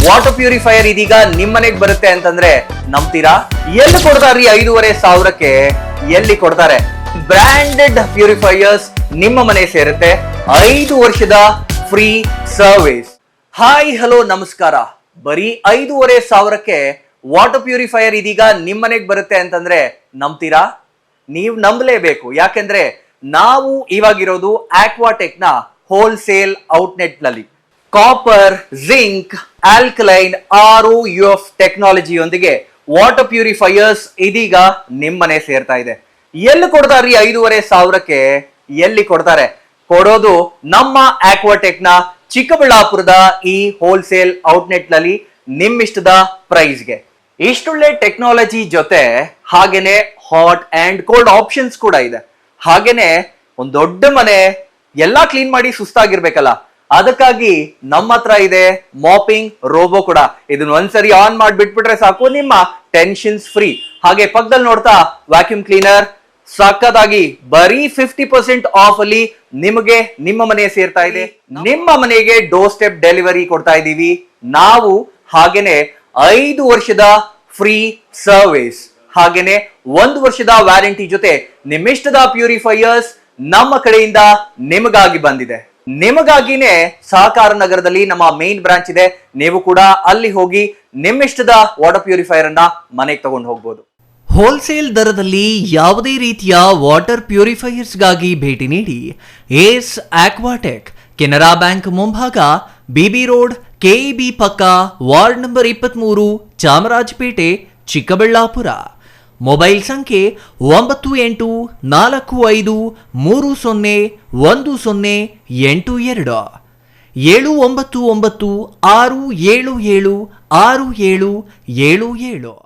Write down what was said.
Water purifier ಇದೀಗ ನಿಮ್ ಮನೆಗ್ ಬರುತ್ತೆ ಅಂತಂದ್ರೆ ನಂಬ್ತೀರಾ? ಎಲ್ಲಿ ಕೊಡ್ತಾರ್ರಿ 5,500ಕ್ಕೆ? ಎಲ್ಲಿ ಕೊಡ್ತಾರೆ? ಬ್ರಾಂಡೆಡ್ ಪ್ಯೂರಿಫೈಯರ್ಸ್ ನಿಮ್ಮ ಮನೆ ಸೇರುತ್ತೆ, 5 ವರ್ಷದ ಫ್ರೀ ಸರ್ವಿಸ್. ಹಾಯ್ ಹಲೋ ನಮಸ್ಕಾರ. ಬರೀ 5,500ಕ್ಕೆ ವಾಟರ್ ಪ್ಯೂರಿಫೈಯರ್ ಇದೀಗ ನಿಮ್ ಮನೆಗ್ ಬರುತ್ತೆ ಅಂತಂದ್ರೆ ನಂಬ್ತೀರಾ? ನೀವು ನಂಬಲೇಬೇಕು. ಯಾಕೆಂದ್ರೆ ನಾವು ಇವಾಗಿರೋದು ಆಕ್ವಾಟೆಕ್ ನ ಹೋಲ್ಸೇಲ್ ಔಟ್ಲೆಟ್ ನಲ್ಲಿ ಕಾಪರ್, ಜಿಂಕ್, ಆಲ್ಕಲೈನ್, ROUF ಟೆಕ್ನಾಲಜಿಯೊಂದಿಗೆ ವಾಟರ್ ಪ್ಯೂರಿಫೈಯರ್ಸ್ ಇದೀಗ ನಿಮ್ ಮನೆ ಸೇರ್ತಾ ಇದೆ. ಎಲ್ಲಿ ಕೊಡ್ತಾರ್ರಿ 5,500ಕ್ಕೆ? ಎಲ್ಲಿ ಕೊಡ್ತಾರೆ? ಕೊಡೋದು ನಮ್ಮ ಆಕ್ವಾಟೆಕ್ ನ ಚಿಕ್ಕಬಳ್ಳಾಪುರದ ಈ ಹೋಲ್ಸೇಲ್ ಔಟ್ಲೆಟ್ ನಲ್ಲಿ ನಿಮ್ಮಿಷ್ಟದ ಪ್ರೈಸ್ಗೆ. ಇಷ್ಟೊಳ್ಳೆ ಟೆಕ್ನಾಲಜಿ ಜೊತೆ ಹಾಗೇನೆ ಹಾಟ್ ಅಂಡ್ ಕೋಲ್ಡ್ ಆಪ್ಷನ್ಸ್ ಕೂಡ ಇದೆ. ಹಾಗೇನೆ ಒಂದ್ ದೊಡ್ಡ ಮನೆ ಎಲ್ಲಾ ಕ್ಲೀನ್ ಮಾಡಿ ಸುಸ್ತಾಗಿರ್ಬೇಕಲ್ಲ, ಅದಕ್ಕಾಗಿ ನಮ್ಮ ಹತ್ರ ಇದೆ ಮಾಪಿಂಗ್ ರೋಬೋ ಕೂಡ. ಇದನ್ನ ಒಂದ್ಸರಿ ಆನ್ ಮಾಡಿ ಬಿಟ್ಬಿಟ್ರೆ ಸಾಕು, ನಿಮ್ಮ ಟೆನ್ಷನ್ಸ್ ಫ್ರೀ. ಹಾಗೆ ಪಕ್ಕದಲ್ಲಿ ನೋಡ್ತಾ ವ್ಯಾಕ್ಯೂಮ್ ಕ್ಲೀನರ್ ಸಖತ್ತಾಗಿ ಬರೀ 50% ಆಫ್ ಅಲ್ಲಿ ನಿಮಗೆ ನಿಮ್ಮ ಮನೆ ಸೇರ್ತಾ ಇದೆ. ನಿಮ್ಮ ಮನೆಗೆ ಡೋರ್ ಸ್ಟೆಪ್ ಡೆಲಿವರಿ ಕೊಡ್ತಾ ಇದೀವಿ ನಾವು. ಹಾಗೇನೆ 5 ವರ್ಷದ ಫ್ರೀ ಸರ್ವಿಸ್, ಹಾಗೇನೆ 1 ವರ್ಷದ ವ್ಯಾರಂಟಿ ಜೊತೆ ನಿಮ್ಮಿಷ್ಟದ ಪ್ಯೂರಿಫೈಯರ್ಸ್ ನಮ್ಮ ಕಡೆಯಿಂದ ನಿಮಗಾಗಿ ಬಂದಿದೆ. ನಿಮಗಾಗಿನೇ ಸಹಕಾರ ನಗರದಲ್ಲಿ ನಮ್ಮ ಮೇನ್ ಬ್ರಾಂಚ್ ಇದೆ. ನೀವು ಕೂಡ ಅಲ್ಲಿ ಹೋಗಿ ನಿಮ್ಮಿಷ್ಟದ ವಾಟರ್ ಪ್ಯೂರಿಫೈಯರ್ ಅನ್ನ ಮನೆಗೆ ತಗೊಂಡು ಹೋಗ್ಬೋದು. ಹೋಲ್ಸೇಲ್ ದರದಲ್ಲಿ ಯಾವುದೇ ರೀತಿಯ ವಾಟರ್ ಪ್ಯೂರಿಫೈಯರ್ಸ್ಗಾಗಿ ಭೇಟಿ ನೀಡಿ ಏಸ್ ಆಕ್ವಾಟೆಕ್, ಕೆನರಾ ಬ್ಯಾಂಕ್ ಮುಂಭಾಗ, BB ರೋಡ್, KEB ಪಕ್ಕ, ward number 23, Chamarajpet, Chikkaballapur. Mobile ಸಂಖ್ಯೆ 9845301082, 799 6776777.